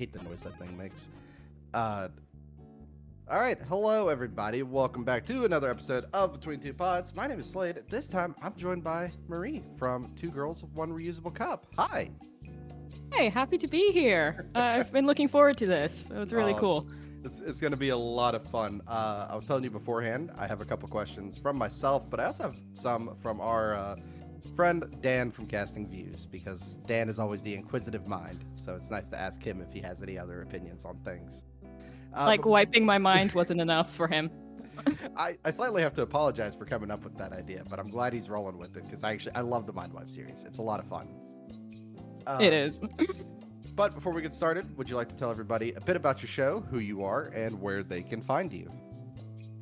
hate the noise that thing makes. All right, hello everybody. Welcome back to another episode of Between Two Pods. My name is Slade. This time I'm joined by Marie from Two Girls, One Reusable Cup. Hi. Hey, happy to be here. I've been looking forward to this. So it's really cool. It's going to be a lot of fun. I was telling you beforehand, I have a couple questions from myself, but I also have some from our friend Dan from Casting Views, because Dan is always the inquisitive mind. So it's nice to ask him if he has any other opinions on things. Wiping my mind wasn't enough for him. I slightly have to apologize for coming up with that idea, but I'm glad he's rolling with it, because I love the Mind Wipe series. It's a lot of fun. It is. But before we get started, would you like to tell everybody a bit about your show, who you are, and where they can find you?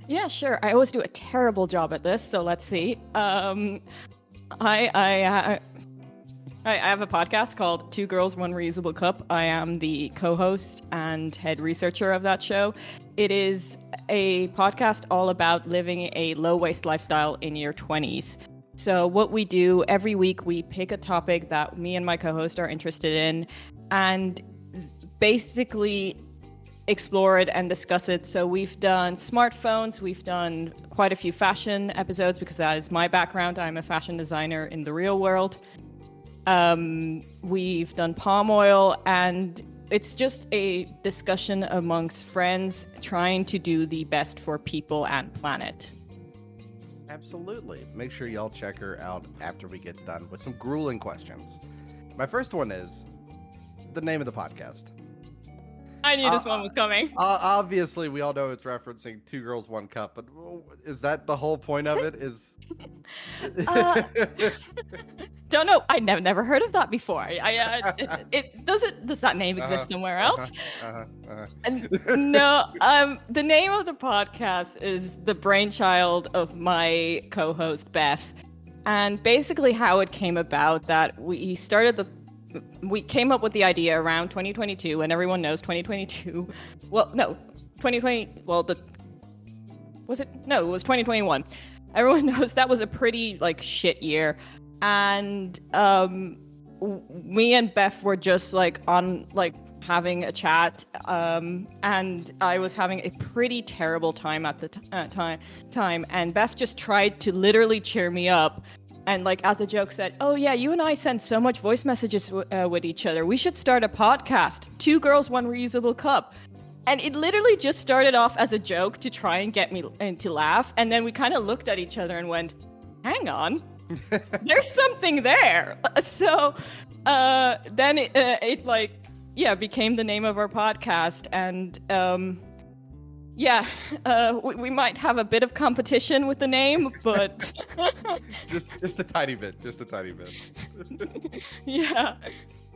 Yeah, sure. I always do a terrible job at this, so let's see. I have a podcast called Two Girls, One Reusable Cup. I am the co-host and head researcher of that show. It is a podcast all about living a low-waste lifestyle in your 20s. So what we do every week, we pick a topic that me and my co-host are interested in and basically explore it and discuss it. So we've done smartphones, we've done quite a few fashion episodes because that is my background. I'm a fashion designer in the real world. We've done palm oil, and it's just a discussion amongst friends trying to do the best for people and planet. Absolutely. Make sure y'all check her out after we get done with some grueling questions. My first one is the name of the podcast. I knew this one was coming. Obviously, we all know it's referencing Two Girls, One Cup, but is that the whole point of it? Don't know. I never heard of that before. Does that name exist somewhere else? No. The name of the podcast is the brainchild of my co-host Beth, and basically how it came about that we came up with the idea around 2022, and everyone knows 2022. Well, no, 2020. Well, was it? No, it was 2021. Everyone knows that was a pretty shit year, and me and Beth were just having a chat, and I was having a pretty terrible time at the time, and Beth just tried to literally cheer me up. And as a joke said, "Oh yeah, you and I send so much voice messages with each other. We should start a podcast, Two Girls, One Reusable Cup." And it literally just started off as a joke to try and get me to laugh. And then we kind of looked at each other and went, "Hang on, there's something there." So then it became the name of our podcast. And we might have a bit of competition with the name, but just a tiny bit, Yeah.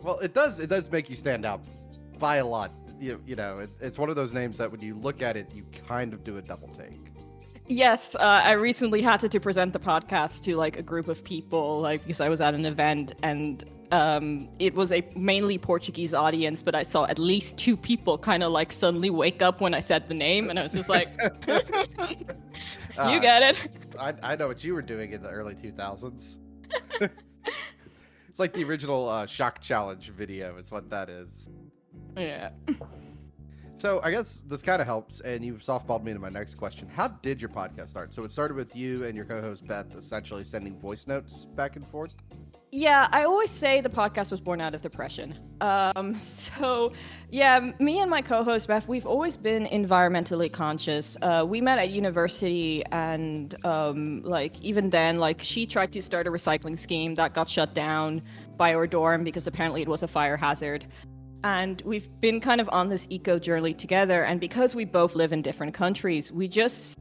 Well, it does make you stand out by a lot. You know, it's one of those names that when you look at it, you kind of do a double take. Yes, I recently had to present the podcast to a group of people, because I was at an event, and it was a mainly Portuguese audience, but I saw at least two people kind of suddenly wake up when I said the name, and I was just like, you get it. I know what you were doing in the early 2000s. It's like the original Shock Challenge video is what that is. Yeah. So I guess this kind of helps, and you've softballed me into my next question. How did your podcast start? So it started with you and your co-host Beth essentially sending voice notes back and forth? Yeah, I always say the podcast was born out of depression. So yeah, me and my co-host Beth, we've always been environmentally conscious. We met at university, and even then, she tried to start a recycling scheme that got shut down by our dorm because apparently it was a fire hazard. And we've been kind of on this eco journey together. And because we both live in different countries, we just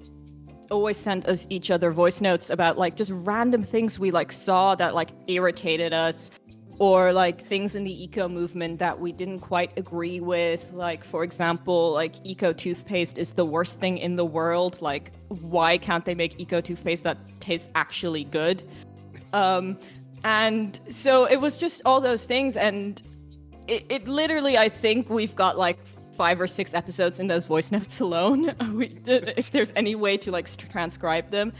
always sent each other voice notes about just random things we saw that irritated us, or things in the eco movement that we didn't quite agree with. For example, eco toothpaste is the worst thing in the world. Why can't they make eco toothpaste that tastes actually good? And so it was just all those things, and it literally, I think we've got 5 or 6 episodes in those voice notes alone, if there's any way to transcribe them.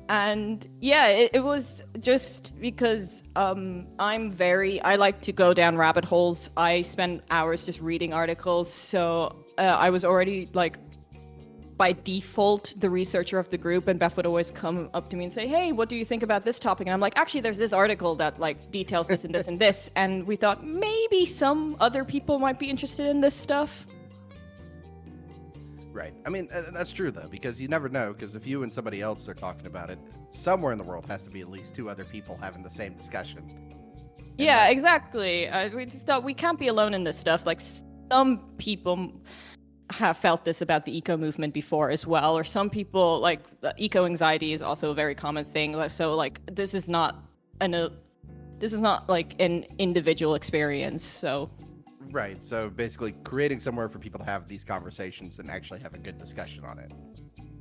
And yeah, it was just because I like to go down rabbit holes. I spend hours just reading articles, so I was already like by default the researcher of the group, and Beth would always come up to me and say, hey, what do you think about this topic? And I'm like, actually, there's this article that like details this and this and this, and we thought maybe some other people might be interested in this stuff. Right. I mean, that's true, though, because you never know, because if you and somebody else are talking about it, somewhere in the world has to be at least two other people having the same discussion. Yeah, exactly. We thought we can't be alone in this stuff. Like, some people have felt this about the eco movement before as well, or some people, like, eco anxiety is also a very common thing. So, like, this is not like an individual experience, so... Right, so basically creating somewhere for people to have these conversations and actually have a good discussion on it.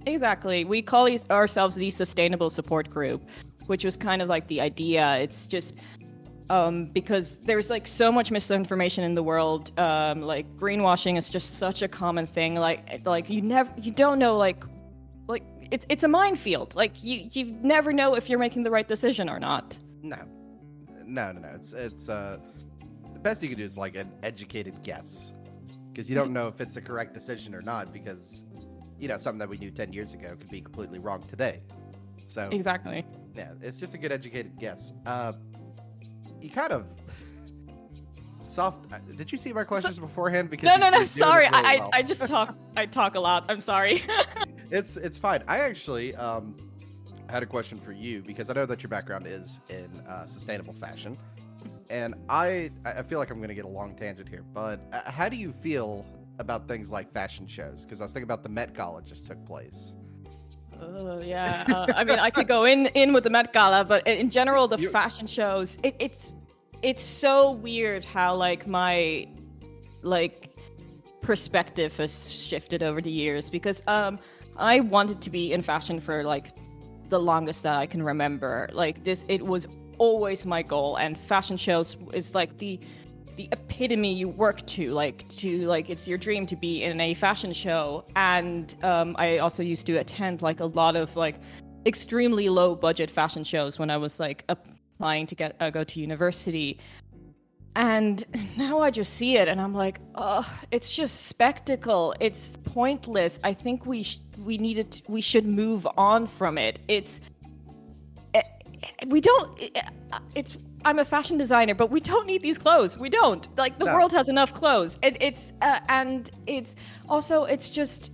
Exactly. We call ourselves the Sustainable Support Group, which was kind of like the idea. It's just because there's like so much misinformation in the world. Like greenwashing is just such a common thing. Like you don't know like it's a minefield. Like you never know if you're making the right decision or not. No. It's the best you can do is like an educated guess, because you don't know if it's a correct decision or not, because something that we knew 10 years ago could be completely wrong today. So exactly. Yeah, it's just a good educated guess. You kind of soft. Did you see my questions beforehand? Because no. Sorry, really well. I just talk. I talk a lot. I'm sorry. It's fine. I actually had a question for you, because I know that your background is in sustainable fashion. And I feel like I'm going to get a long tangent here, but how do you feel about things like fashion shows? Because I was thinking about the Met Gala just took place. Oh, yeah. I mean, I could go in with the Met Gala, but in general, the fashion shows, it's so weird how like my like perspective has shifted over the years, because I wanted to be in fashion for like the longest that I can remember. Like it was always my goal, and fashion shows is like the epitome you work to like it's your dream to be in a fashion show. And I also used to attend like a lot of like extremely low budget fashion shows when I was like applying to go to university. And now I just see it and I'm like, oh, it's just spectacle. It's pointless. I think we should move on from it. I'm a fashion designer, but we don't need these clothes. We don't. Like, the world has enough clothes. It's just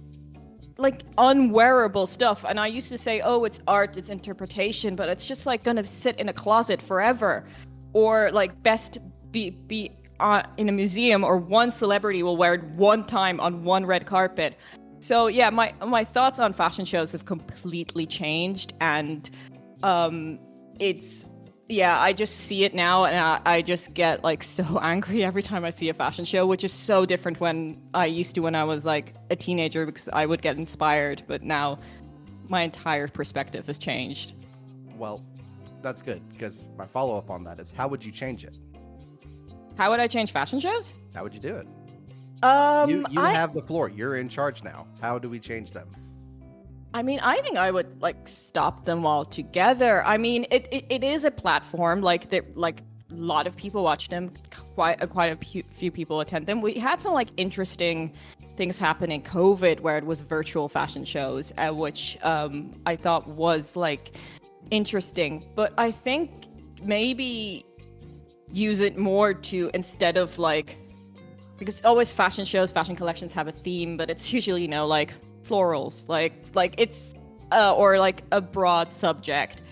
like unwearable stuff. And I used to say, oh, it's art, it's interpretation, but it's just like gonna sit in a closet forever, or like best be in a museum, or one celebrity will wear it one time on one red carpet. So yeah, my thoughts on fashion shows have completely changed, and I just see it now, and I just get like so angry every time I see a fashion show, which is so different when I was like a teenager, because I would get inspired, but now my entire perspective has changed. Well, that's good, because my follow-up on that is, how would you change it? How would I change fashion shows? How would you do it? You have the floor. You're in charge now. How do we change them? I mean, I think I would like stop them all together. I mean, it is a platform. Like a lot of people watch them. Quite a few people attend them. We had some like interesting things happen in COVID where it was virtual fashion shows, which I thought was like interesting. But I think maybe use it more to, instead of like, because always fashion shows, fashion collections have a theme, but it's usually like florals, like it's or like a broad subject,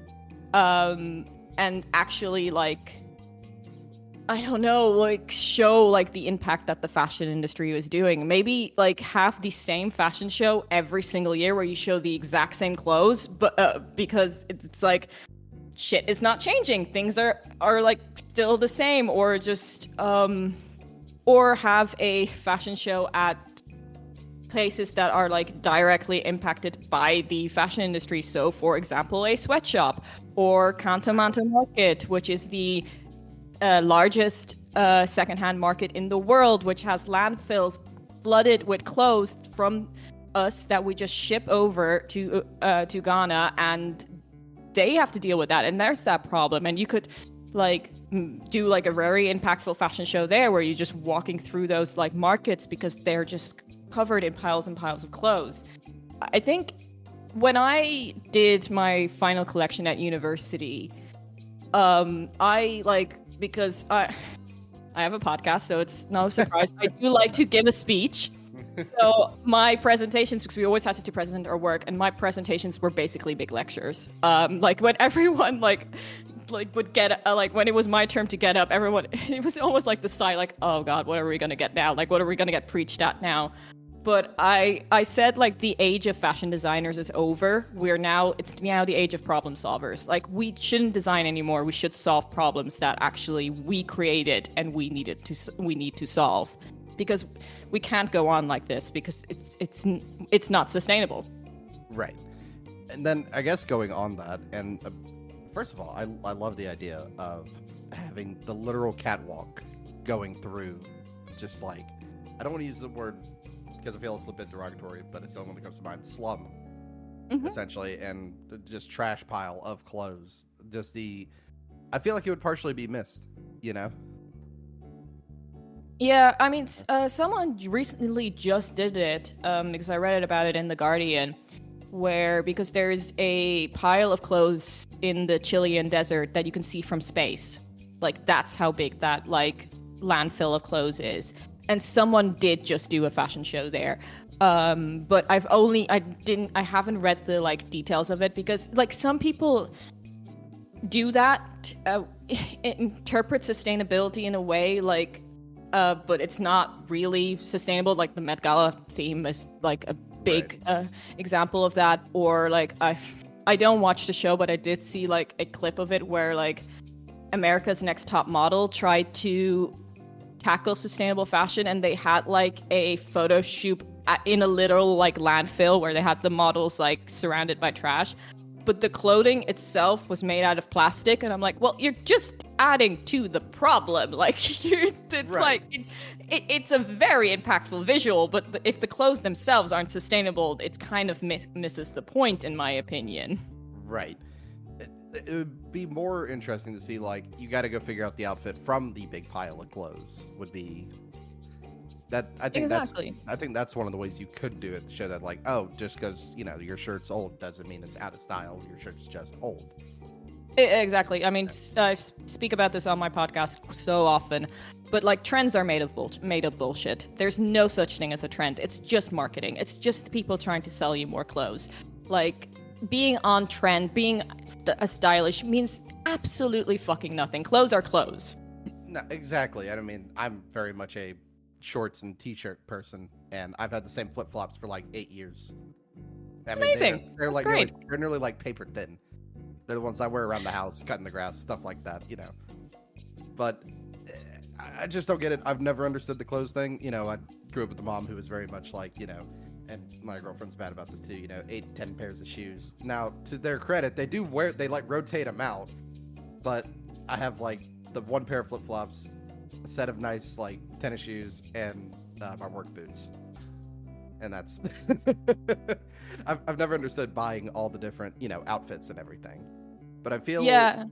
and actually like, I don't know, like show like the impact that the fashion industry was doing. Maybe like have the same fashion show every single year where you show the exact same clothes, but because it's like shit is not changing, things are like still the same, or just or have a fashion show at places that are like directly impacted by the fashion industry. So for example, a sweatshop, or Cantonmanto Market, which is the largest secondhand market in the world, which has landfills flooded with clothes from us that we just ship over to Ghana, and they have to deal with that, and there's that problem. And you could like do like a very impactful fashion show there where you're just walking through those like markets because they're just covered in piles and piles of clothes. I think when I did my final collection at university, I like, because I have a podcast, so it's no surprise. I do like to give a speech. So my presentations, because we always had to present our work, and my presentations were basically big lectures. Like when everyone like would get like when it was my turn to get up, everyone, it was almost like the sigh, like, oh God, what are we gonna get now? Like, what are we gonna get preached at now? But I said, like, the age of fashion designers is over. It's now the age of problem solvers. Like, we shouldn't design anymore. We should solve problems that actually we created and we need to solve, because we can't go on like this, because it's not sustainable. Right. And then I guess going on that, and first of all, I love the idea of having the literal catwalk going through, just like, I don't want to use the word because I feel it's a bit derogatory, but it's the only one that comes to mind. Slum, essentially, and just trash pile of clothes. I feel like it would partially be missed, you know? Yeah, I mean, someone recently just did it, because I read about it in The Guardian, because there's a pile of clothes in the Chilean desert that you can see from space. Like, that's how big that, like, landfill of clothes is. And someone did just do a fashion show there. But I haven't read the like details of it, because like some people do that, interpret sustainability in a way like, but it's not really sustainable. Like the Met Gala theme is like a big example of that. Or like I don't watch the show, but I did see like a clip of it where like America's Next Top Model tried to tackle sustainable fashion, and they had like a photo shoot in a literal like landfill where they had the models like surrounded by trash, but the clothing itself was made out of plastic. And I'm like, well, you're just adding to the problem. Like, it's a very impactful visual, but if the clothes themselves aren't sustainable, it kind of misses the point, in my opinion. Right. It would be more interesting to see, like, you got to go figure out the outfit from the big pile of clothes. Would be that. I think that's one of the ways you could do it, to show that, like, oh, just because your shirt's old doesn't mean it's out of style. Your shirt's just old. Exactly. I mean, I speak about this on my podcast so often, but like, trends are made of bullshit. There's no such thing as a trend. It's just marketing. It's just people trying to sell you more clothes. Like, being on trend, being stylish means absolutely fucking nothing. Clothes are clothes. No, exactly. I mean, I'm very much a shorts and t-shirt person, and I've had the same flip-flops for like 8 years. Amazing. They're like great. They're nearly like paper thin. They're the ones I wear around the house, cutting the grass, stuff like that, But I just don't get it. I've never understood the clothes thing. I grew up with a mom who was very much like, and my girlfriend's bad about this too, 8-10 pairs of shoes. Now, to their credit, they like rotate them out, but I have like the one pair of flip-flops, a set of nice like tennis shoes, and my work boots. And that's I've never understood buying all the different, outfits and everything. But I feel, yeah.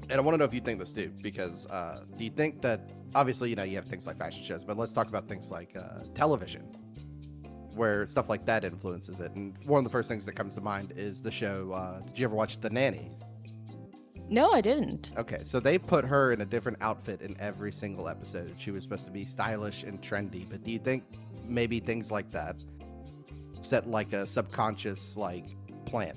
And I want to know if you think this too, because do you think that, obviously, you have things like fashion shows, but let's talk about things like television, where stuff like that influences it. And one of the first things that comes to mind is the show, did you ever watch The Nanny? No, I didn't. Okay, so they put her in a different outfit in every single episode. She was supposed to be stylish and trendy, but do you think maybe things like that set like a subconscious like plan?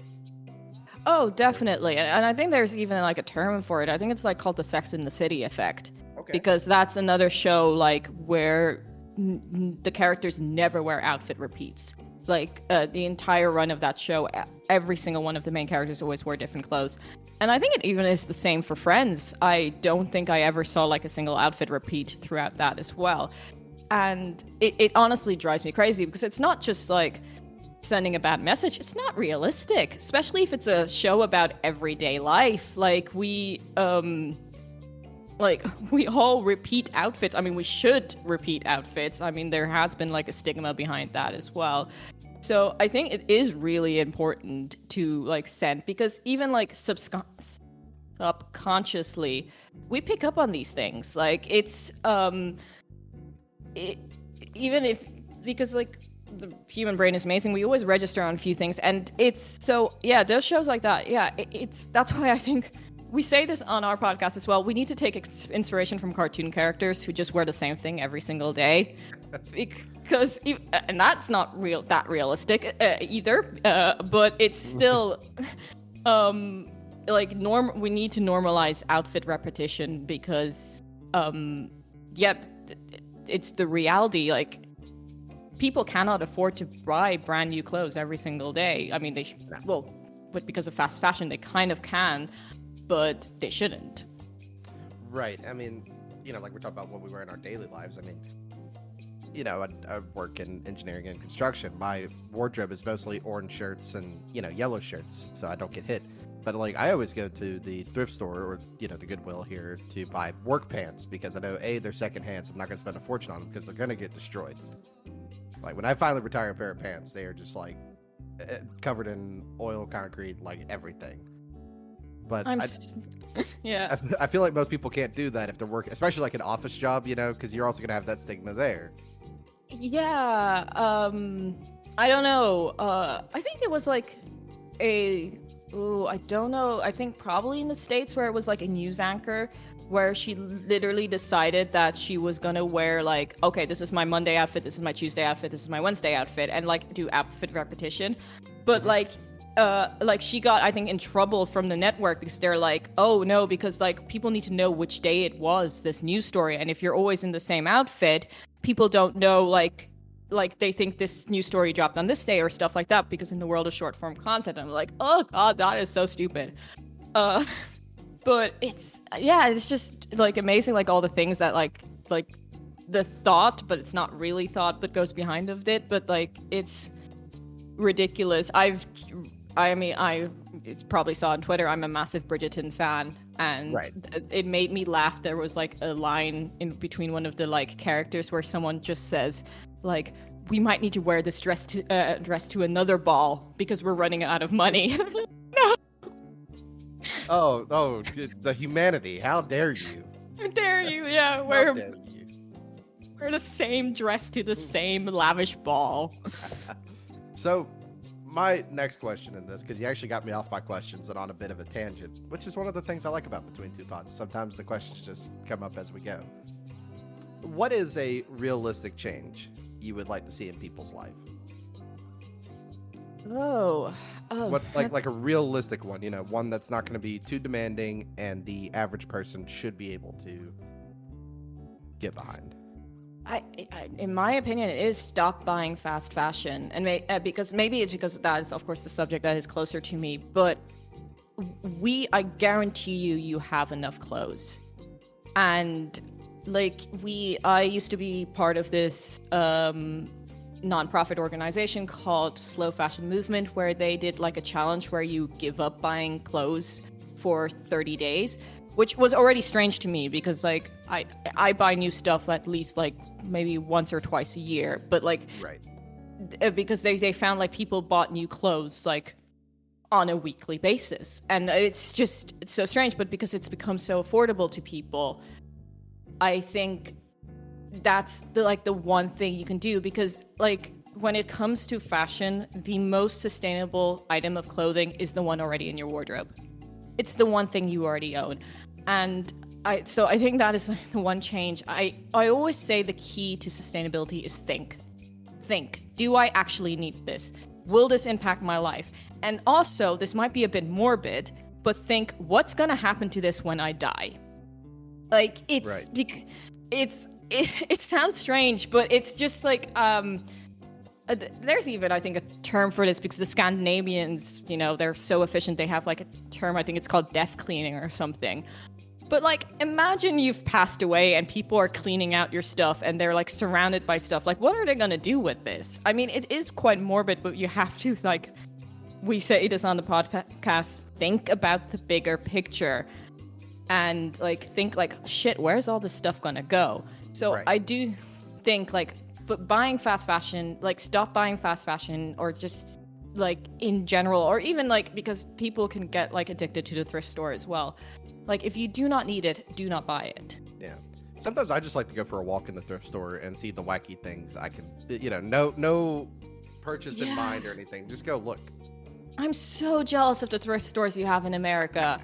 Oh, definitely. And I think there's even like a term for it. I think it's like called the Sex and the City effect. Okay. Because that's another show like where the characters never wear outfit repeats. Like the entire run of that show, every single one of the main characters always wore different clothes. And I think it even is the same for Friends. I don't think I ever saw like a single outfit repeat throughout that as well. And it honestly drives me crazy, because it's not just like sending a bad message. It's not realistic, especially if it's a show about everyday life. Like we all repeat outfits. I mean, we should repeat outfits. I mean, there has been like a stigma behind that as well. So I think it is really important to like send, because even like subconsciously we pick up on these things. Like it's it, even if, because like the human brain is amazing, we always register on a few things, and it's so yeah, those shows like that, yeah, it's that's why I think we say this on our podcast as well. We need to take inspiration from cartoon characters who just wear the same thing every single day, because and that's not realistic either. But it's still like we need to normalize outfit repetition, because it's the reality. Like, people cannot afford to buy brand new clothes every single day. I mean, but because of fast fashion, they kind of can, but they shouldn't. Right. I mean, like we're talking about what we wear in our daily lives. I mean, I work in engineering and construction. My wardrobe is mostly orange shirts and, yellow shirts, so I don't get hit. But, like, I always go to the thrift store or, the Goodwill here to buy work pants, because I know, A, they're secondhand, so I'm not going to spend a fortune on them because they're going to get destroyed. Like, when I finally retire a pair of pants, they are just, like, covered in oil, concrete, like, everything. But yeah. I feel like most people can't do that if they're working, especially, like, an office job, because you're also going to have that stigma there. Yeah. I don't know. I think it was, like, I don't know. I think probably in the States, where it was like a news anchor, where she literally decided that she was gonna wear, like, okay, this is my Monday outfit, this is my Tuesday outfit, this is my Wednesday outfit, and like do outfit repetition. But like she got, I think, in trouble from the network, because they're like, oh no, because like people need to know which day it was, this news story, and if you're always in the same outfit, people don't know, like they think this news story dropped on this day or stuff like that, because in the world of short form content, I'm like, oh god, that is so stupid. But it's just like amazing, like all the things that like the thought, but it's not really thought, but goes behind of it. But like, it's ridiculous. I probably saw on Twitter, I'm a massive Bridgerton fan, and right. It made me laugh. There was like a line in between one of the like characters where someone just says, like, we might need to wear this dress to another ball because we're running out of money. No. Oh, the humanity! How dare you? How dare you? Yeah, wear the same dress to the same lavish ball. So, my next question in this, because you actually got me off my questions and on a bit of a tangent, which is one of the things I like about Between Two Pods. Sometimes the questions just come up as we go. What is a realistic change you would like to see in people's life? What, like a realistic one, one that's not going to be too demanding and the average person should be able to get behind. In my opinion, it is stop buying fast fashion, and because maybe it's because that is, of course, the subject that is closer to me. But I guarantee you have enough clothes, and like I used to be part of this nonprofit organization called Slow Fashion Movement, where they did like a challenge where you give up buying clothes for 30 days, which was already strange to me, because like I buy new stuff at least like maybe once or twice a year, but like, right, because they found like people bought new clothes like on a weekly basis, and it's so strange. But because it's become so affordable to people, I think that's the one thing you can do, because like when it comes to fashion, the most sustainable item of clothing is the one already in your wardrobe. It's the one thing you already own. And I think that is like the one change. I always say the key to sustainability is think. Do I actually need this? Will this impact my life? And also, this might be a bit morbid, but think, what's gonna happen to this when I die? Like, it's right. It sounds strange, but it's just like there's even, I think, a term for this, because the Scandinavians, they're so efficient. They have like a term, I think it's called death cleaning or something. But like, imagine you've passed away and people are cleaning out your stuff and they're like surrounded by stuff. Like, what are they gonna do with this? I mean, it is quite morbid, but you have to, like, we say this on the podcast, think about the bigger picture and like think like, shit, where's all this stuff gonna go? So right. I do think like but buying fast fashion, like stop buying fast fashion, or just like in general, or even like because people can get like addicted to the thrift store as well. Like if you do not need it, do not buy it. Yeah. Sometimes I just like to go for a walk in the thrift store and see the wacky things I can, no purchase in mind or anything. Just go look. I'm so jealous of the thrift stores you have in America.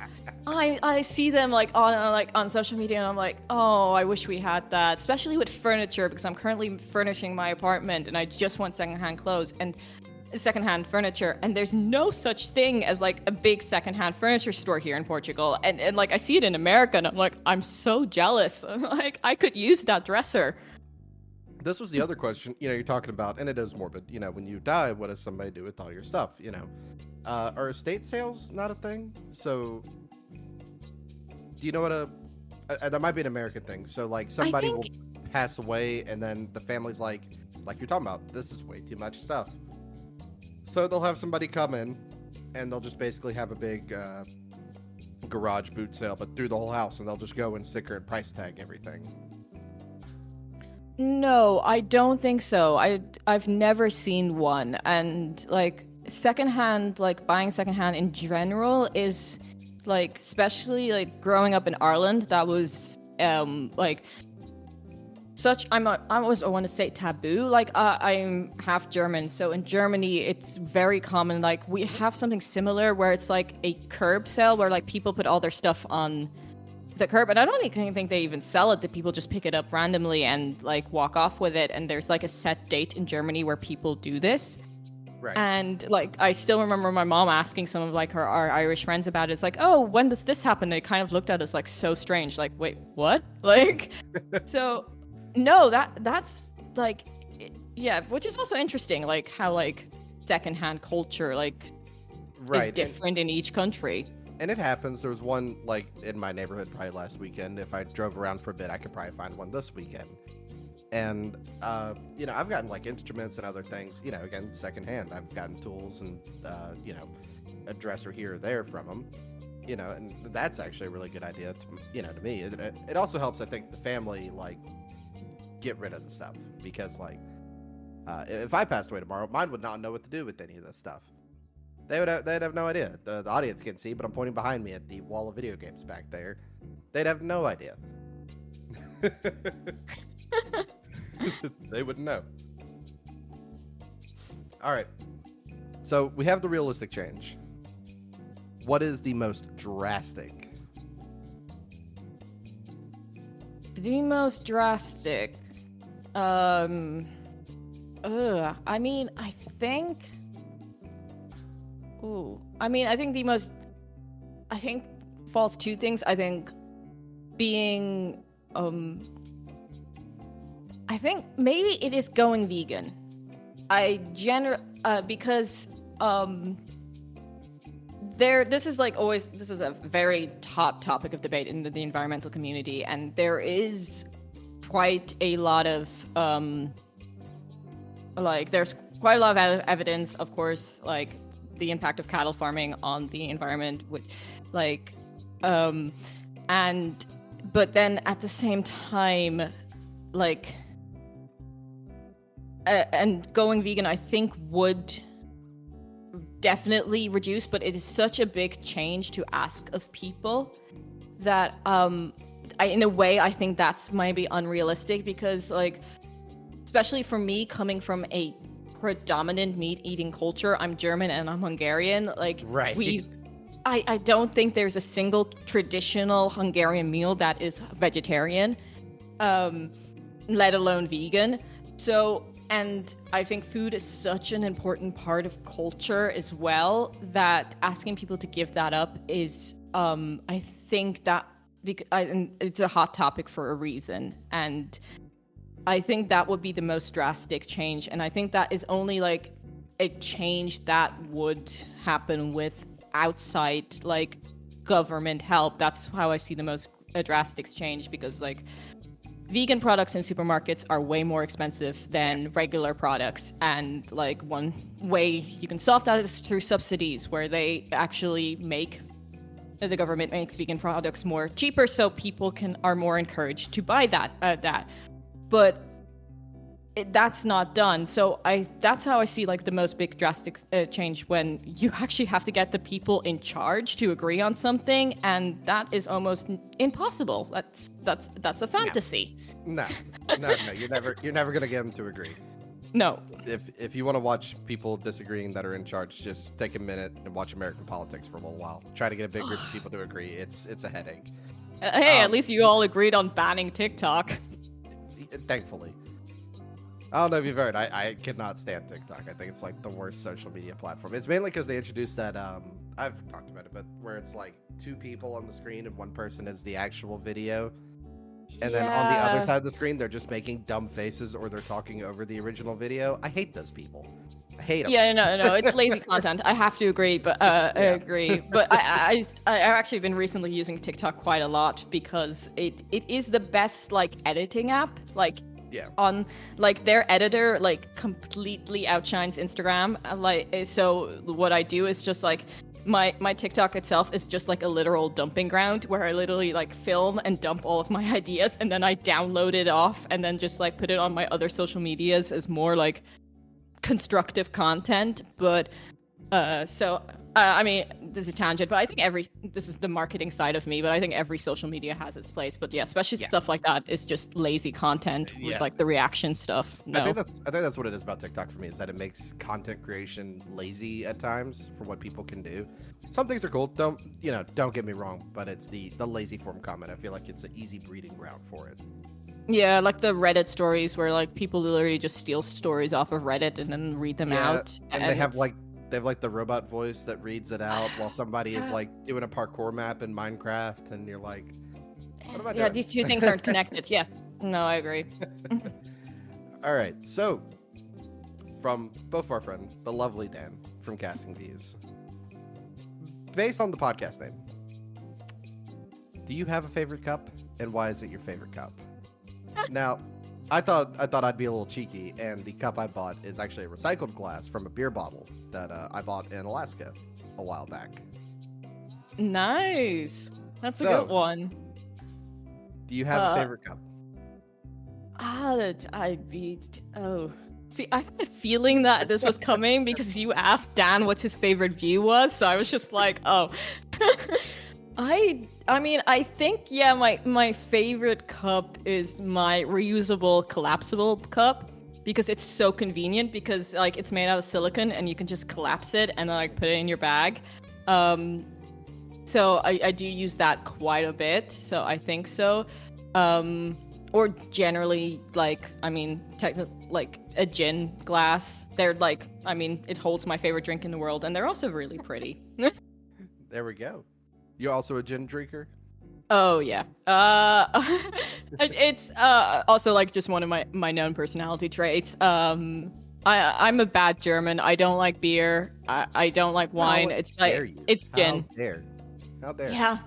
I see them like on social media, and I'm like, oh, I wish we had that. Especially with furniture, because I'm currently furnishing my apartment, and I just want secondhand clothes and secondhand furniture. And there's no such thing as like a big secondhand furniture store here in Portugal. And like I see it in America, and I'm like, I'm so jealous. I'm like, I could use that dresser. This was the other question, you're talking about, and it is morbid. When you die, what does somebody do with all your stuff? Are estate sales not a thing? So, do you know what that might be an American thing. So, like, somebody will pass away, and then the family's like you're talking about, this is way too much stuff. So they'll have somebody come in, and they'll just basically have a big garage boot sale, but through the whole house, and they'll just go and sticker and price tag everything. No, I don't think so. I've never seen one. And like secondhand, like buying secondhand in general is like, especially like growing up in Ireland, that was like such, I want to say taboo. Like I'm half German, so in Germany it's very common. Like we have something similar where it's like a curb sale where like people put all their stuff on the curb, and I don't even think they even sell it. That people just pick it up randomly and like walk off with it. And there's like a set date in Germany where people do this. Right. And like I still remember my mom asking some of like our Irish friends about it. It's like, oh, when does this happen? They kind of looked at us like so strange. Like, wait, what? Like, so no, that's like, yeah, which is also interesting. Like how like secondhand culture like is different in each country. And it happens. There was one like in my neighborhood probably last weekend. If I drove around for a bit, I could probably find one this weekend. And I've gotten like instruments and other things. Again, secondhand. I've gotten tools and a dresser here or there from them. And that's actually a really good idea. To me, it also helps. I think the family like get rid of the stuff, because like if I passed away tomorrow, mine would not know what to do with any of this stuff. They'd have no idea. The audience can't see, but I'm pointing behind me at the wall of video games back there. They'd have no idea. They wouldn't know. All right. So we have the realistic change. What is the most drastic? The most drastic. I mean, I think. I think falls two things. I think being, I think maybe it is going vegan. Because this is a very hot topic of debate in the environmental community, and there is quite a lot of, there's quite a lot of evidence, of course, like, the impact of cattle farming on the environment would but then at the same time and going vegan I think would definitely reduce, but it is such a big change to ask of people that in a way I think that's maybe unrealistic, because like especially for me coming from a predominant meat-eating culture. I'm German and I'm Hungarian. Like, right. I don't think there's a single traditional Hungarian meal that is vegetarian, let alone vegan. So, and I think food is such an important part of culture as well, that asking people to give that up is, I think that it's a hot topic for a reason. And I think that would be the most drastic change. And I think that is only like a change that would happen with outside like government help. That's how I see the most drastic change, because like vegan products in supermarkets are way more expensive than regular products. And like one way you can solve that is through subsidies, where they actually the government makes vegan products more cheaper, so people are more encouraged to buy that. But that's not done. So that's how I see like the most big drastic change, when you actually have to get the people in charge to agree on something, and that is almost impossible. That's a fantasy. No, you're never gonna get them to agree. No. If you want to watch people disagreeing that are in charge, just take a minute and watch American politics for a little while. Try to get a big group of people to agree. It's a headache. Hey, at least you all agreed on banning TikTok. Thankfully. I don't know if you've heard. I cannot stand TikTok. I think it's like the worst social media platform. It's mainly because they introduced that, I've talked about it, but where it's like two people on the screen and one person is the actual video. And then on the other side of the screen, they're just making dumb faces or they're talking over the original video. I hate those people. I hate them. Yeah, no, it's lazy content. I have to agree, but I agree. But I've actually been recently using TikTok quite a lot because it is the best like editing app. Like on like their editor like completely outshines Instagram. Like so, what I do is just like my TikTok itself is just like a literal dumping ground where I literally like film and dump all of my ideas, and then I download it off and then just like put it on my other social medias as more like constructive content. But I mean, this is a tangent, but I think this is the marketing side of me, but I think every social media has its place. But yeah, especially stuff like that is just lazy content with like the reaction stuff. No. I think that's what it is about TikTok for me, is that it makes content creation lazy at times for what people can do. Some things are cool. Don't get me wrong, but it's the lazy form comment. I feel like it's an easy breeding ground for it. Yeah, like the Reddit stories where like people literally just steal stories off of Reddit and then read them out. And they have like the robot voice that reads it out while somebody is like doing a parkour map in Minecraft, and you're like, what am I doing? Yeah, these two things aren't connected. Yeah. No, I agree. All right. So from both our friend, the lovely Dan from Casting Views, based on the podcast name, do you have a favorite cup, and why is it your favorite cup? Now, I thought I'd be a little cheeky, and the cup I bought is actually a recycled glass from a beer bottle that I bought in Alaska a while back. Nice. That's a good one. Do you have a favorite cup? See, I had a feeling that this was coming because you asked Dan what his favorite view was, so I was just like, oh. I mean, I think, my favorite cup is my reusable collapsible cup, because it's so convenient, because like it's made out of silicone and you can just collapse it and like put it in your bag. So I do use that quite a bit, so I think so. Or generally, like, I mean, like a gin glass. They're like, I mean, it holds my favorite drink in the world, and they're also really pretty. There we go. You're also a gin drinker? Oh, yeah. It's also like just one of my known personality traits. I'm a bad German. I don't like beer. I don't like wine. It's like it's gin. How dare? Yeah.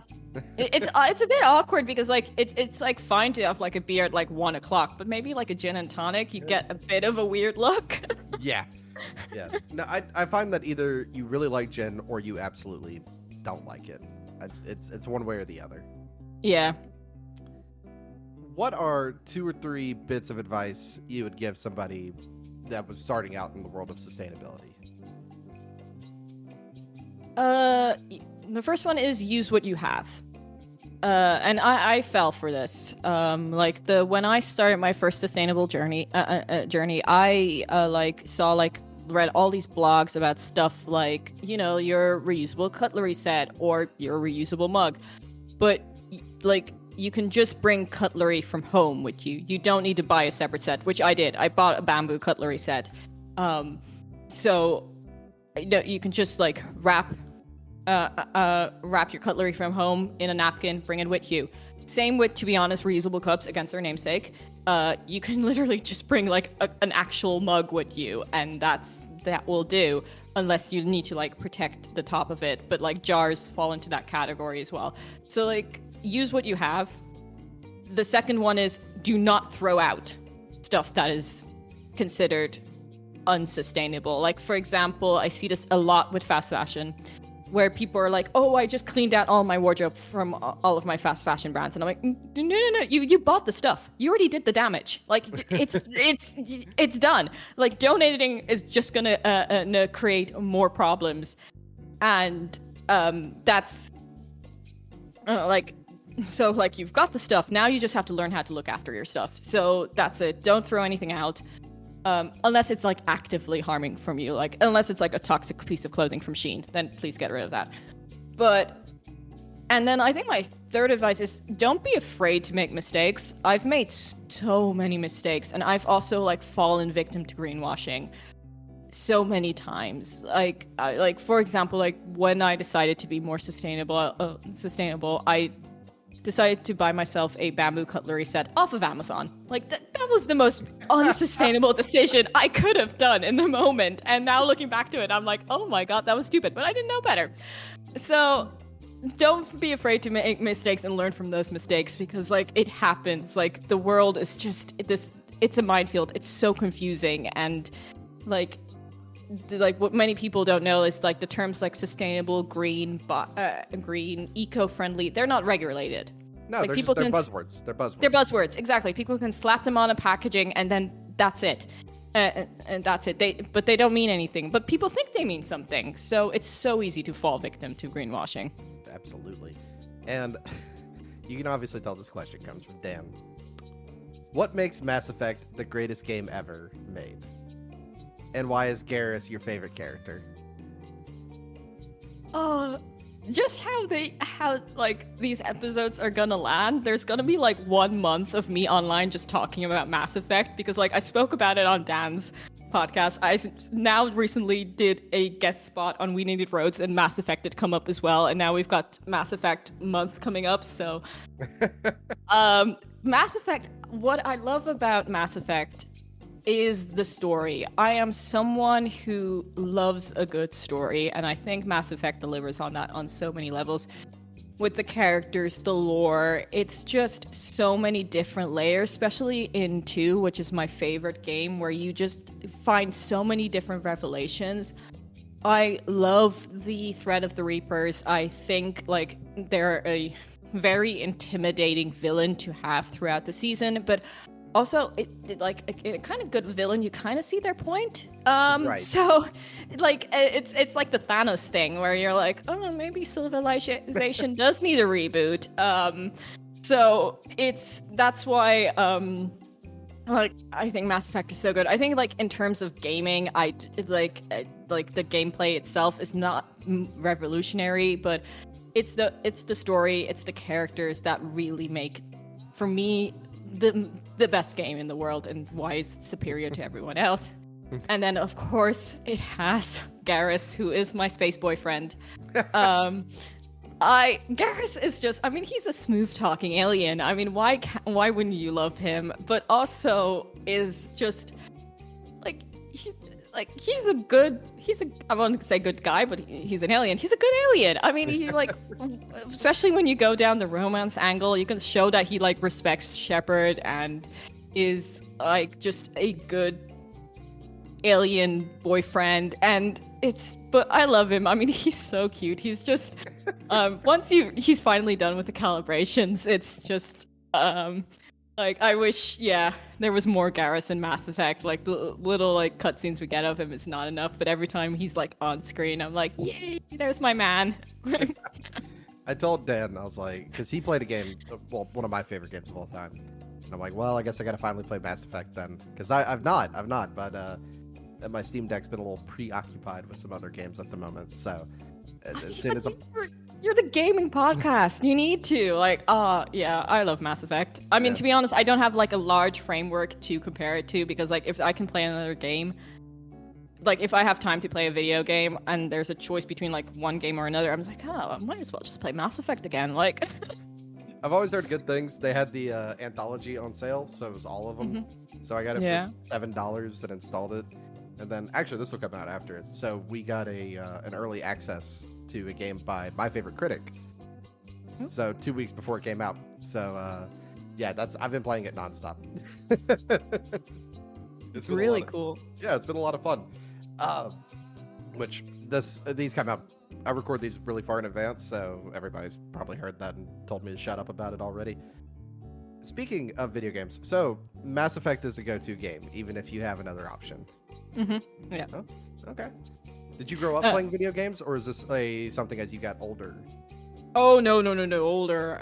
It's a bit awkward because like it's like fine to have like a beer at like 1:00, but maybe like a gin and tonic, you get a bit of a weird look. Yeah. No, I find that either you really like gin or you absolutely don't like it. It's one way or the other. Yeah. What are 2 or 3 bits of advice you would give somebody that was starting out in the world of sustainability? The first one is use what you have. And I fell for this. When I started my first sustainable journey, I read all these blogs about stuff like, your reusable cutlery set or your reusable mug. But like, you can just bring cutlery from home with you. You don't need to buy a separate set, which I did. I bought a bamboo cutlery set. So you can just like wrap your cutlery from home in a napkin, bring it with you. Same with, to be honest, reusable cups, against their namesake. You can literally just bring like an actual mug with you, and that will do, unless you need to like protect the top of it. But like jars fall into that category as well. So like, use what you have. The second one is, do not throw out stuff that is considered unsustainable. Like, for example, I see this a lot with fast fashion. where people are like, "Oh, I just cleaned out all my wardrobe from all of my fast fashion brands," and I'm like, "No, you bought the stuff. You already did the damage. Like, it's done. Like, donating is just gonna create more problems, and that's like." So, like, you've got the stuff. Now you just have to learn how to look after your stuff. So that's it. Don't throw anything out. Unless it's, like, actively harming from you. Like, unless it's, like, a toxic piece of clothing from Shein. Then please get rid of that. And then I think my third advice is don't be afraid to make mistakes. I've made so many mistakes. And I've also, like, fallen victim to greenwashing so many times. Like, for example, like, when I decided to be more sustainable, I decided to buy myself a bamboo cutlery set off of Amazon. Like, that was the most unsustainable decision I could have done in the moment. And now looking back to it, I'm like, oh my god, that was stupid, but I didn't know better. So don't be afraid to make mistakes and learn from those mistakes, because, like, it happens. Like, the world is just it's a minefield. It's so confusing, and like what many people don't know is, like, the terms like sustainable, green, eco-friendly, they're not regulated. No, like, they're buzzwords. They're buzzwords. They're buzzwords, exactly. People can slap them on a packaging and then that's it. And that's it. But they don't mean anything. But people think they mean something. So it's so easy to fall victim to greenwashing. Absolutely. And you can obviously tell this question comes from Dan. What makes Mass Effect the greatest game ever made? And why is Garrus your favorite character? Just how like these episodes are gonna land. There's gonna be like 1 month of me online just talking about Mass Effect, because, like, I spoke about it on Dan's podcast. I now recently did a guest spot on We Needed Roads, and Mass Effect had come up as well, and now we've got Mass Effect month coming up. So Mass Effect, what I love about Mass Effect is the story. I am someone who loves a good story, and I think Mass Effect delivers on that on so many levels. With the characters, the lore, it's just so many different layers, especially in 2, which is my favorite game, where you just find so many different revelations. I love the threat of the Reapers. I think, like, they're a very intimidating villain to have throughout the season, but also, a kind of good villain, you kind of see their point. Right. So, like, it's like the Thanos thing, where you're like, oh, maybe civilization does need a reboot. So that's why, like, I think Mass Effect is so good. I think, like, in terms of gaming, like the gameplay itself is not revolutionary, but it's the story, it's the characters that really make, for me, the best game in the world, and why it's superior to everyone else. And then, of course, it has Garrus, who is my space boyfriend. Garrus is just, I mean, he's a smooth talking alien. I mean, why wouldn't you love him? But also is just I won't say good guy, but he's an alien. He's a good alien. I mean, he, like, especially when you go down the romance angle, you can show that he, like, respects Shepard and is, like, just a good alien boyfriend. But I love him. I mean, he's so cute. He's just, he's finally done with the calibrations, it's just, like, I wish, there was more Garrus in Mass Effect. Like, the little, like, cutscenes we get of him is not enough, but every time he's, like, on screen, I'm like, yay, there's my man. I told Dan, I was like, because he played a game, well, one of my favorite games of all time. And I'm like, well, I guess I gotta finally play Mass Effect then. Because I've not, but my Steam Deck's been a little preoccupied with some other games at the moment, so as soon as You're the gaming podcast. You need to. Like, I love Mass Effect. I mean, to be honest, I don't have, like, a large framework to compare it to, because, like, if I can play another game, like, if I have time to play a video game and there's a choice between, like, one game or another, I'm like, I might as well just play Mass Effect again. Like, I've always heard good things. They had the anthology on sale, so it was all of them. Mm-hmm. So I got it for $7 and installed it. And then, actually, this will come out after it. So we got an early access to a game by my favorite critic. Mm-hmm. So 2 weeks before it came out. So I've been playing it nonstop. It's really cool. Yeah, it's been a lot of fun. Which these come out I record these really far in advance, so everybody's probably heard that and told me to shut up about it already. Speaking of video games, so Mass Effect is the go-to game, even if you have another option. Yeah. Oh, okay. Did you grow up playing video games, or is this something as you got older? Oh no, older.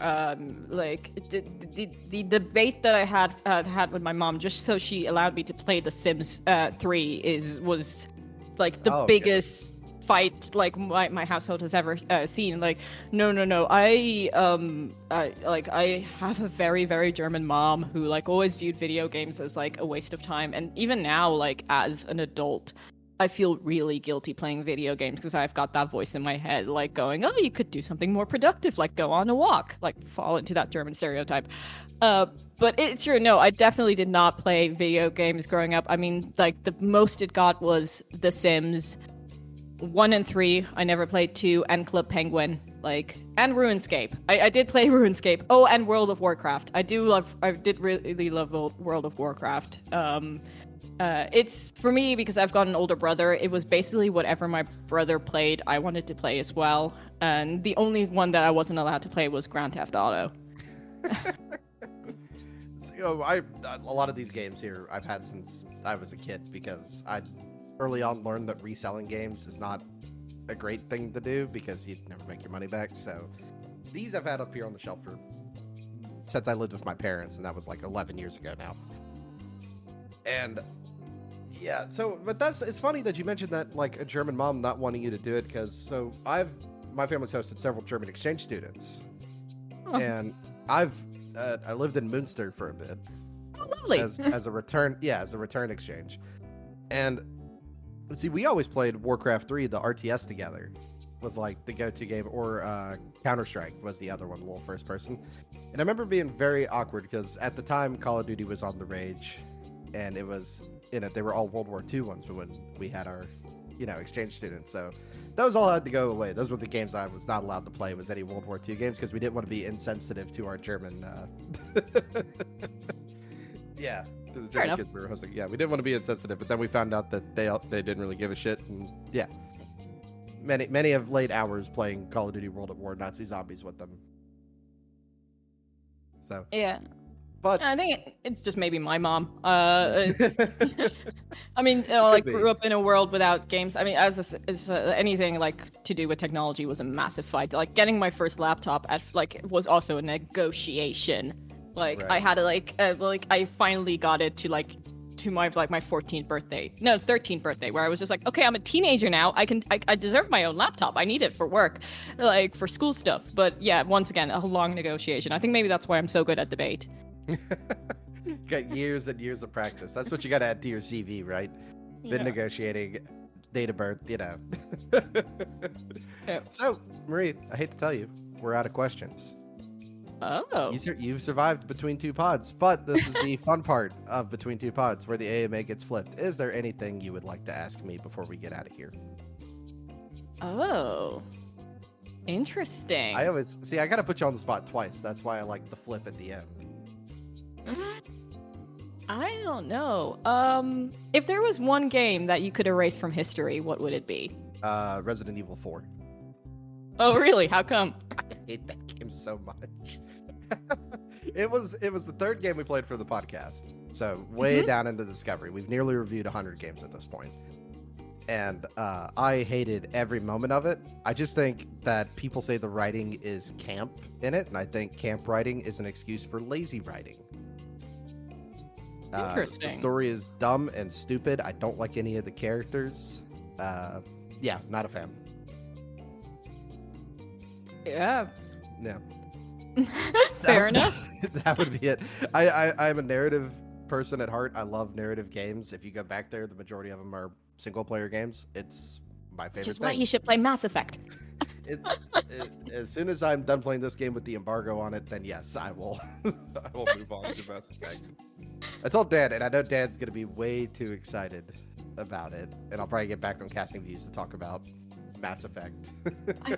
Like the debate that I had with my mom, just so she allowed me to play The Sims 3, was like the biggest fight like my household has ever seen. Like no. I have a very, very German mom who like always viewed video games as like a waste of time, and even now, like as an adult, I feel really guilty playing video games because I've got that voice in my head, like going, "Oh, you could do something more productive, like go on a walk," like fall into that German stereotype. But it's true. No, I definitely did not play video games growing up. I mean, like the most it got was The Sims 1 and 3. I never played 2, and Club Penguin, and RuneScape. I did play RuneScape. Oh, and World of Warcraft. I did really love World of Warcraft. It's for me because I've got an older brother. It was basically whatever my brother played, I wanted to play as well. And the only one that I wasn't allowed to play was Grand Theft Auto. So, a lot of these games here I've had since I was a kid because I early on learned that reselling games is not a great thing to do because you'd never make your money back. So these I've had up here on the shelf since I lived with my parents, and that was like 11 years ago now. And yeah, but it's funny that you mentioned that, like a German mom not wanting you to do it, because my family's hosted several German exchange students, and I lived in Münster for a bit. Oh, lovely. as a return exchange, and see, we always played Warcraft 3, the RTS together, was like the go-to game, or Counter-Strike was the other one, a little first person. And I remember being very awkward because at the time Call of Duty was on the rage, and it was they were all World War II ones when we had our exchange students. So those all had to go away. Those were the games I was not allowed to play, was any World War II games, because we didn't want to be insensitive to our German yeah, to the German kids we were hosting. Yeah, we didn't want to be insensitive, but then we found out that they didn't really give a shit, and yeah, many have laid hours playing Call of Duty World at War Nazi Zombies with them. So yeah. But I think it's just maybe my mom. I mean, I grew up in a world without games. I mean, anything like to do with technology was a massive fight. Like getting my first laptop was also a negotiation. Like right. I had to I finally got it to my 14th birthday. No, 13th birthday, where I was just like, okay, I'm a teenager now. I deserve my own laptop. I need it for work, for school stuff. But yeah, once again, a long negotiation. I think maybe that's why I'm so good at debate. Got years and years of practice. That's what you got to add to your CV, right? Been negotiating, date of birth, Yeah. So, Marie, I hate to tell you, we're out of questions. Oh. You've survived Between Two Pods, but this is the fun part of Between Two Pods, where the AMA gets flipped. Is there anything you would like to ask me before we get out of here? Oh. Interesting. I got to put you on the spot twice. That's why I like the flip at the end. I don't know. If there was one game that you could erase from history, what would it be? Resident Evil 4. Oh, really? How come? I hate that game so much. It was the third game we played for the podcast. So way down in the discovery. We've nearly reviewed 100 games at this point. And I hated every moment of it. I just think that people say the writing is camp in it, and I think camp writing is an excuse for lazy writing. Interesting. The story is dumb and stupid. I don't like any of the characters. Yeah, not a fan. Yeah. Yeah. Fair enough. That would be it. I'm a narrative person at heart. I love narrative games. If you go back there, the majority of them are single-player games. It's my favorite thing. Which is why you should play Mass Effect. As soon as I'm done playing this game with the embargo on it, then yes, I will move on to Mass Effect. I told Dan, and I know Dan's going to be way too excited about it, and I'll probably get back on Casting Views to talk about Mass Effect.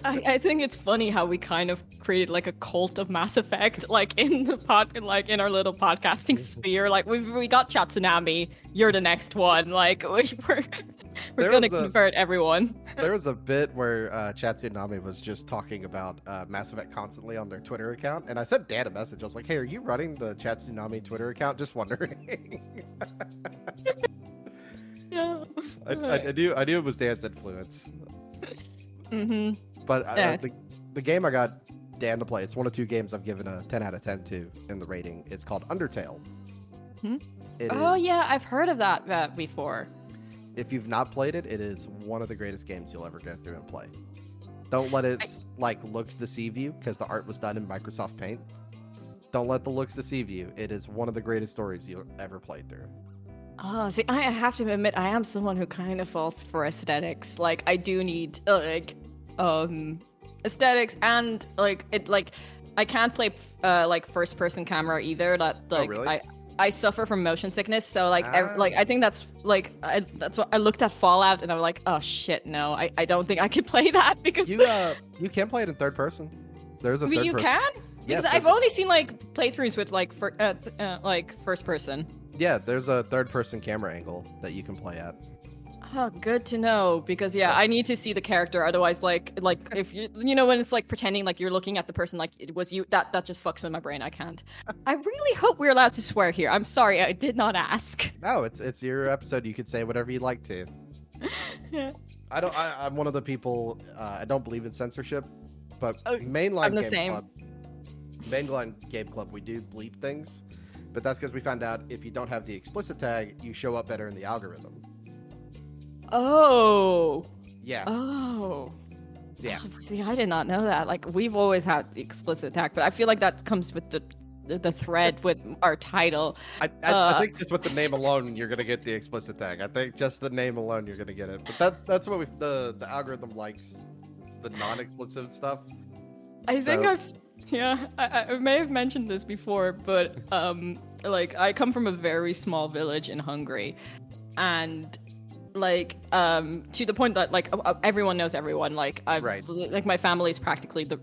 I think it's funny how we kind of created like a cult of Mass Effect, like in the like in our little podcasting sphere. Like we got Chatsunami, you're the next one. Like we're gonna convert everyone. There was a bit where Chatsunami was just talking about Mass Effect constantly on their Twitter account, and I sent Dan a message. I was like, "Hey, are you running the Chatsunami Twitter account? Just wondering." Yeah. I knew it was Dan's influence. But Yeah. the game I got Dan to play, it's one of 2 games I've given a 10 out of 10 to in the rating. It's called Undertale. Yeah, I've heard of that before. If you've not played it, it is one of the greatest games you'll ever go through and play. Don't let its looks deceive you, because the art was done in Microsoft Paint. Don't let the looks deceive you. It is one of the greatest stories you'll ever play through. Oh, see, I have to admit, I am someone who kind of falls for aesthetics. Like, I do need aesthetics, and I can't play first-person camera either. Really? I suffer from motion sickness, so I think that's that's what I looked at Fallout, and I'm like, oh shit, no, I don't think I could play that because you can play it in third person. There's a third you person. can. Because Yes, I've only seen playthroughs with first person. Yeah, there's a third-person camera angle that you can play at. Oh, good to know. Because I need to see the character. Otherwise, if you know when it's like pretending like you're looking at the person like it was you, that just fucks with my brain. I can't. I really hope we're allowed to swear here. I'm sorry, I did not ask. No, it's your episode. You can say whatever you'd like to. Yeah. I'm one of the people. I don't believe in censorship, but mainline I'm the game same. club. Mainline game club, we do bleep things. But that's because we found out if you don't have the explicit tag, you show up better in the algorithm. Oh. Yeah. Oh. Yeah. Oh, see, I did not know that. Like, we've always had the explicit tag, but I feel like that comes with the thread with our title. I think just with the name alone, you're gonna get the explicit tag. I think just the name alone, you're gonna get it. But that's what the algorithm likes, the non-explicit stuff. I think I may have mentioned this before, but I come from a very small village in Hungary, and to the point that everyone knows everyone. Right. My family is practically the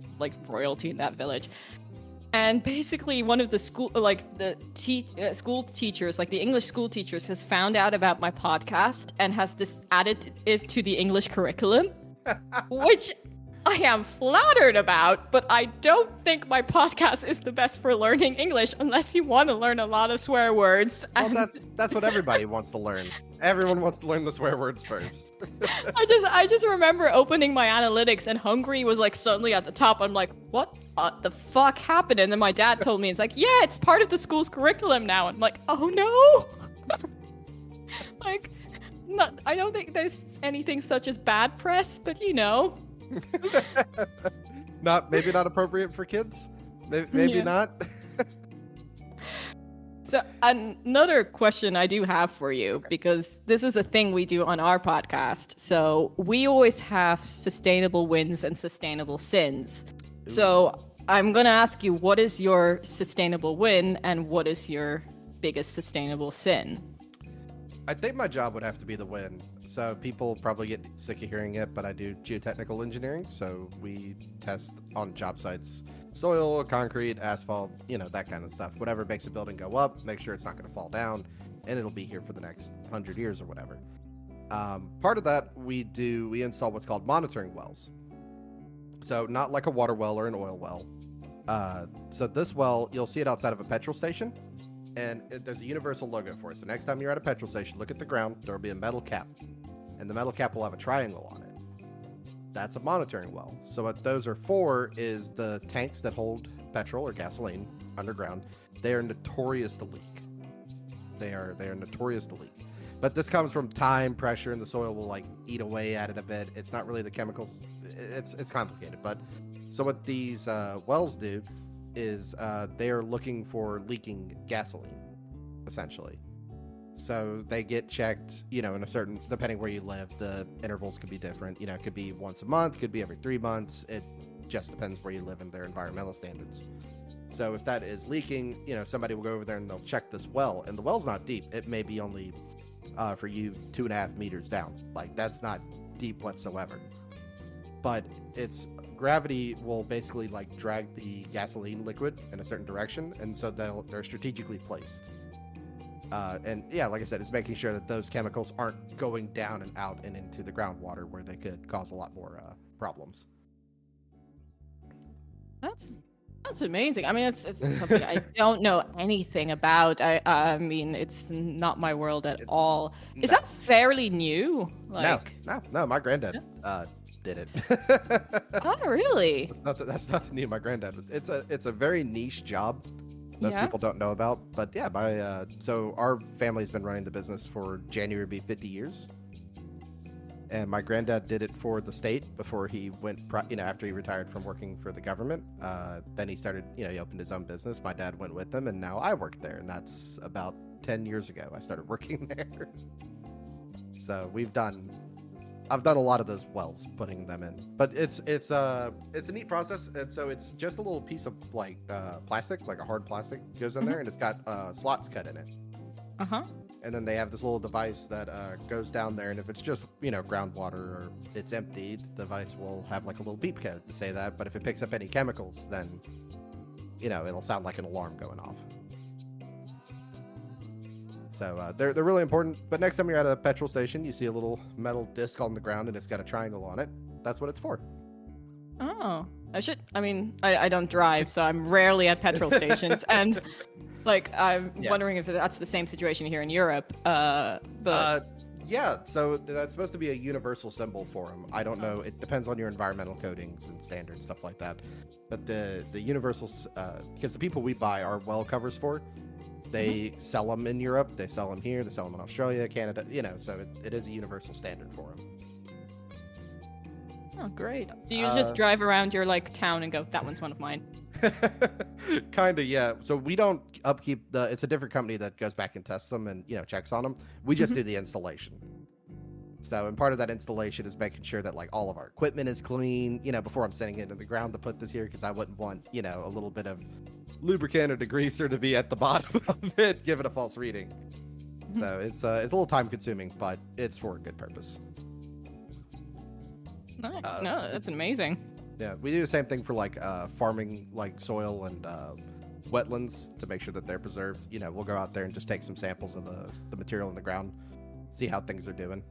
royalty in that village. And basically, one of the school school teachers, the English school teachers, has found out about my podcast and has added it to the English curriculum, which I am flattered about, but I don't think my podcast is the best for learning English unless you want to learn a lot of swear words. Well, that's what everybody wants to learn. Everyone wants to learn the swear words first. I just remember opening my analytics and Hungary was suddenly at the top. I'm like, what the fuck happened? And then my dad told me, it's like, yeah, it's part of the school's curriculum now. I'm like, oh no. I don't think there's anything such as bad press, but you know. Maybe not appropriate for kids. Maybe not. So another question I do have for you, because this is a thing we do on our podcast. So we always have sustainable wins and sustainable sins. Ooh. So I'm going to ask you, what is your sustainable win and what is your biggest sustainable sin? I think my job would have to be the win. So people probably get sick of hearing it, but I do geotechnical engineering. So we test on job sites, soil, concrete, asphalt, that kind of stuff. Whatever makes a building go up, make sure it's not going to fall down, and it'll be here for the next 100 years or whatever. Part of that, we install what's called monitoring wells. So not like a water well or an oil well. So this well, you'll see it outside of a petrol station. And there's a universal logo for it. So next time you're at a petrol station, look at the ground. There'll be a metal cap. And the metal cap will have a triangle on it. That's a monitoring well. So what those are for is the tanks that hold petrol or gasoline underground. They are notorious to leak. They are notorious to leak. But this comes from time, pressure, and the soil will eat away at it a bit. It's not really the chemicals. It's complicated. But so what these wells do is they are looking for leaking gasoline, essentially. So they get checked, in a certain, depending where you live, the intervals could be different. It could be once a month, could be every 3 months. It just depends where you live and their environmental standards. So if that is leaking, somebody will go over there and they'll check this well. And the well's not deep. It may be only, for you, 2.5 meters down. That's not deep whatsoever. but it's gravity will basically like drag the gasoline liquid in a certain direction, and so they're strategically placed. And yeah, like I said, it's making sure that those chemicals aren't going down and out and into the groundwater where they could cause a lot more problems. That's amazing. I mean, it's something I don't know anything about. I mean, it's not my world at all. Is that fairly new? Like, no. My granddad did it. Oh, really? That's nothing new. My granddad was. It's a very niche job. Most people don't know about, but yeah, so our family's been running the business for January, be 50 years. And my granddad did it for the state before he went, after he retired from working for the government. Then he started, he opened his own business. My dad went with him, and now I work there. And that's about 10 years ago. I started working there. So I've done a lot of those wells, putting them in. But it's a neat process. And so it's just a little piece of like plastic, like a hard plastic, goes in there, and it's got slots cut in it. And then they have this little device that goes down there, and if it's just, groundwater or it's empty, the device will have like a little beep code to say that. But if it picks up any chemicals, then, it'll sound like an alarm going off. So they're really important. But next time you're at a petrol station, you see a little metal disc on the ground, and it's got a triangle on it. That's what it's for. Oh, I don't drive, so I'm rarely at petrol stations. And like, I'm wondering if that's the same situation here in Europe. Yeah, so that's supposed to be a universal symbol for them. I don't know. It depends on your environmental coatings and standards, stuff like that. But the universals, because the people we buy our well covers for, they sell them in Europe. They sell them here. They sell them in Australia, Canada, so it is a universal standard for them. Oh, great. Do you just drive around your town and go, that one's one of mine? Kind of, yeah. So we don't upkeep it's a different company that goes back and tests them and, checks on them. We just do the installation. So, and part of that installation is making sure that all of our equipment is clean, before I'm sending it into the ground to put this here, because I wouldn't want, a little bit of lubricant or degreaser to be at the bottom of it, give it a false reading. So it's a little time consuming, but it's for a good purpose. No, that's amazing. Yeah, we do the same thing for farming, soil and wetlands to make sure that they're preserved. We'll go out there and just take some samples of the material in the ground, see how things are doing.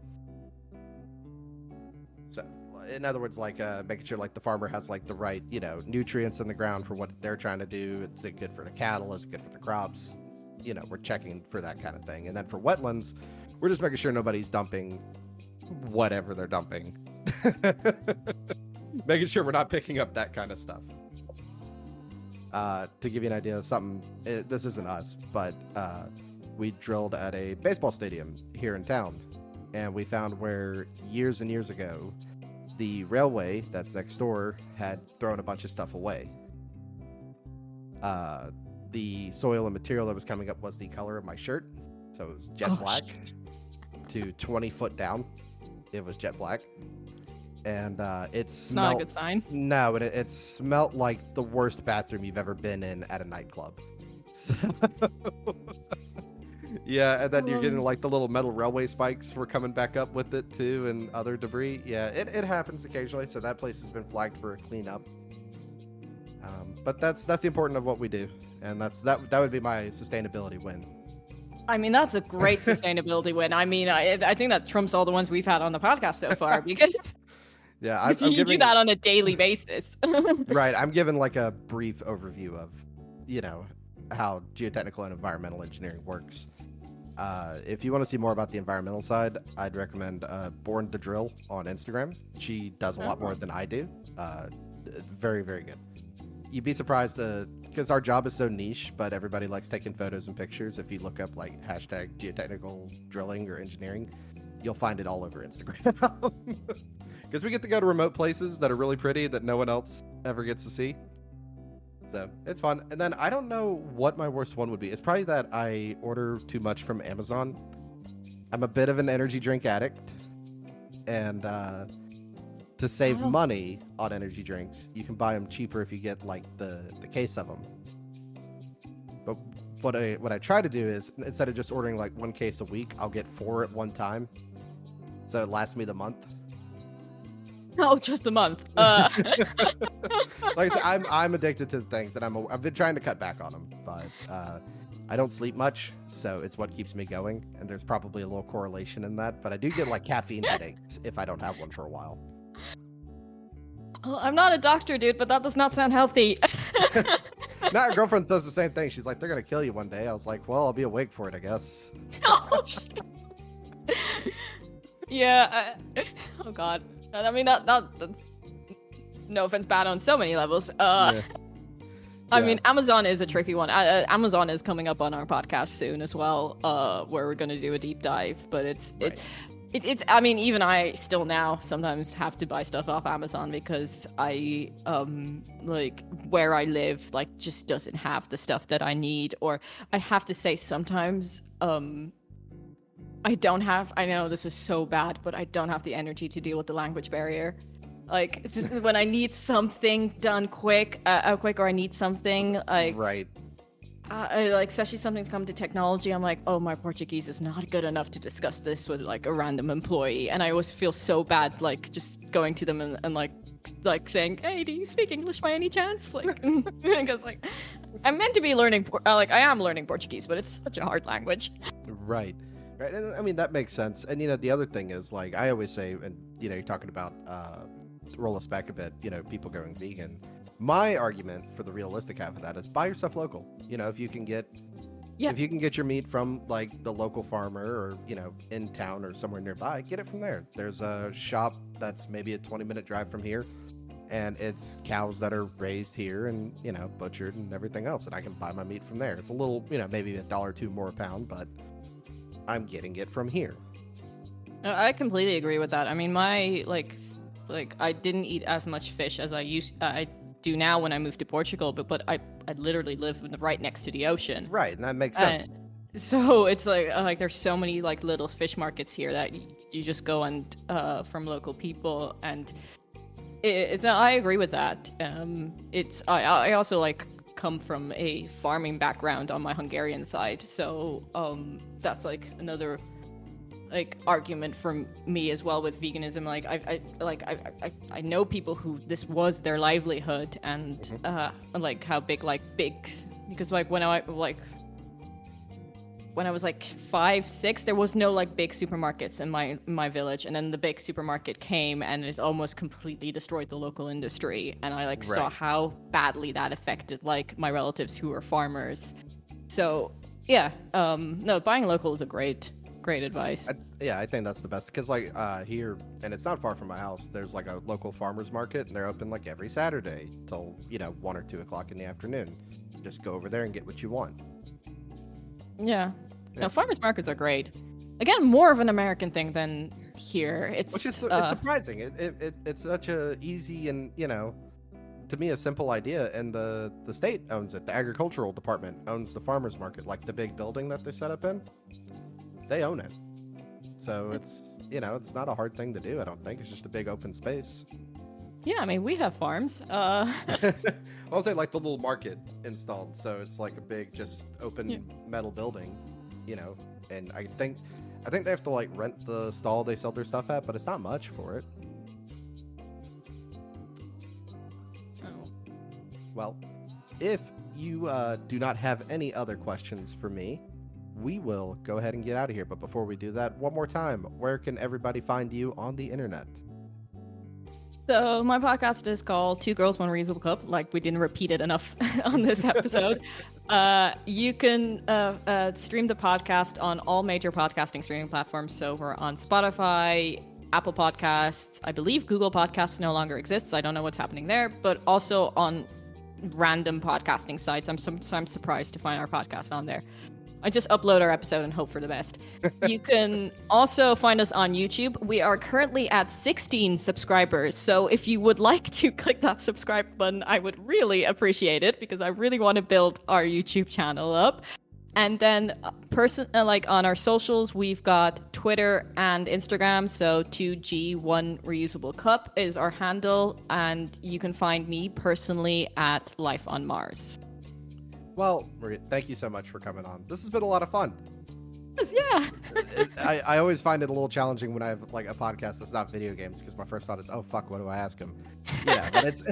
So, in other words, making sure the farmer has the right nutrients in the ground for what they're trying to do. Is it good for the cattle? Is it good for the crops? We're checking for that kind of thing. And then for wetlands, we're just making sure nobody's dumping whatever they're dumping. Making sure we're not picking up that kind of stuff. To give you an idea of something, this isn't us, but we drilled at a baseball stadium here in town, and we found where years and years ago the railway that's next door had thrown a bunch of stuff away. The soil and material that was coming up was the color of my shirt, so it was jet black. To 20 foot down, it was jet black. And it smelled... Not a good sign. No, it smelled like the worst bathroom you've ever been in at a nightclub. So... yeah, and then you're getting the little metal railway spikes were coming back up with it too, and other debris. Yeah, it happens occasionally, so that place has been flagged for a cleanup. But that's the important of what we do, and that would be my sustainability win. I mean, that's a great sustainability win. I mean, I think that trumps all the ones we've had on the podcast so far, because... Yeah, I'm you do that on a daily basis. Right, I'm giving a brief overview of, how geotechnical and environmental engineering works. If you want to see more about the environmental side, I'd recommend Born to Drill on Instagram. She does a lot more than I do. Very, very good. You'd be surprised because our job is so niche, but everybody likes taking photos and pictures. If you look up hashtag geotechnical drilling or engineering, you'll find it all over Instagram. Because we get to go to remote places that are really pretty that no one else ever gets to see. So it's fun. And then I don't know what my worst one would be. It's probably that I order too much from Amazon. I'm a bit of an energy drink addict. And to save money on energy drinks, you can buy them cheaper if you get the case of them. But what I try to do is, instead of just ordering one case a week, I'll get 4 at one time. So it lasts me the month. Oh, just a month. Like I said, I'm addicted to things, and I've been trying to cut back on them, but I don't sleep much, so it's what keeps me going. And there's probably a little correlation in that, but I do get like caffeine headaches if I don't have one for a while. Well, I'm not a doctor, dude, but that does not sound healthy. Now, her girlfriend says the same thing. She's like, "They're gonna kill you one day." I was like, "Well, I'll be awake for it, I guess." Oh shit. Yeah. Oh god. I mean, that's no offense, bad on so many levels. Yeah. I mean, Amazon is a tricky one. Amazon is coming up on our podcast soon as well, where we're going to do a deep dive. But it's I mean, even I still now sometimes have to buy stuff off Amazon because I like where I live like just doesn't have the stuff that I need, or I have to say sometimes I don't have. I know this is so bad, but I don't have the energy to deal with the language barrier. Like, it's just when I need something done quick, or I need something like, right. Like especially something to come to technology. I'm like, oh, my Portuguese is not good enough to discuss this with like a random employee, and I always feel so bad, like just going to them and like saying, hey, do you speak English by any chance? Like, because like I'm meant to be learning, like I am learning Portuguese, but it's such a hard language. Right. Right. And I mean, that makes sense. And, the other thing is, like, I always say, and, you're talking about, roll us back a bit, people going vegan. My argument for the realistic half of that is buy your stuff local. If you can get, if you can get your meat from, like, the local farmer or, in town or somewhere nearby, get it from there. There's a shop that's maybe a 20-minute drive from here, and it's cows that are raised here and, butchered and everything else, and I can buy my meat from there. It's a little, maybe $1 or $2 more a pound, but I'm getting it from here. I completely agree with that. I mean, my like I didn't eat as much fish as I do now when I moved to Portugal, but I literally live right next to the ocean. Right, and that makes sense. So it's like there's so many like little fish markets here that you just go and from local people, and it's I agree with that. I also like come from a farming background on my Hungarian side, so that's like another like argument for me as well with veganism. Like I know people who this was their livelihood, and like how big because like when I was like 5, 6, there was no like big supermarkets in my village, and then the big supermarket came and it almost completely destroyed the local industry, and I like saw how badly that affected like my relatives who were farmers. So yeah, no, buying local is a great advice. I think that's the best, because like here, and it's not far from my house, there's like a local farmers market, and they're open like every Saturday till 1 or 2 o'clock in the afternoon. Just go over there and get what you want. Yeah. No, farmers markets are great. Again, more of an American thing than here. Which is it's surprising. It's such a easy and to me a simple idea, and the state owns it. The agricultural department owns the farmers market, like the big building that they set up in. They own it, so it's it's not a hard thing to do. I don't think it's just a big open space. Yeah, I mean, we have farms. I'll say like the little market installed, so it's like a big, just open metal building, and I think they have to like rent the stall they sell their stuff at, but it's not much for it. Oh. Well, if you do not have any other questions for me, we will go ahead and get out of here. But before we do that, one more time, where can everybody find you on the internet? So my podcast is called Two Girls, One Reusable Cup. Like, we didn't repeat it enough on this episode. You can stream the podcast on all major podcasting streaming platforms. So we're on Spotify, Apple Podcasts. I believe Google Podcasts no longer exists. I don't know what's happening there. But also on random podcasting sites. I'm sometimes surprised to find our podcast on there. I just upload our episode and hope for the best. You can also find us on YouTube. We are currently at 16 subscribers. So if you would like to click that subscribe button, I would really appreciate it, because I really want to build our YouTube channel up. And then like on our socials, we've got Twitter and Instagram. So 2G1 Reusable Cup is our handle. And you can find me personally at Life on Mars. Well, Maria, thank you so much for coming on. This has been a lot of fun. Yeah. I always find it a little challenging when I have like a podcast that's not video games because my first thought is, oh fuck, what do I ask him? Yeah, but it's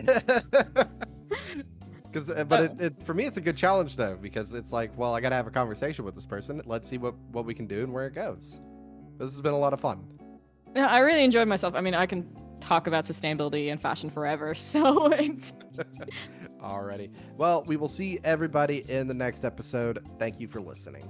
for me it's a good challenge though, because it's like, well, I gotta have a conversation with this person. Let's see what we can do and where it goes. This has been a lot of fun. Yeah, I really enjoyed myself. I mean, I can talk about sustainability and fashion forever, so it's... Alrighty. Well, we will see everybody in the next episode. Thank you for listening.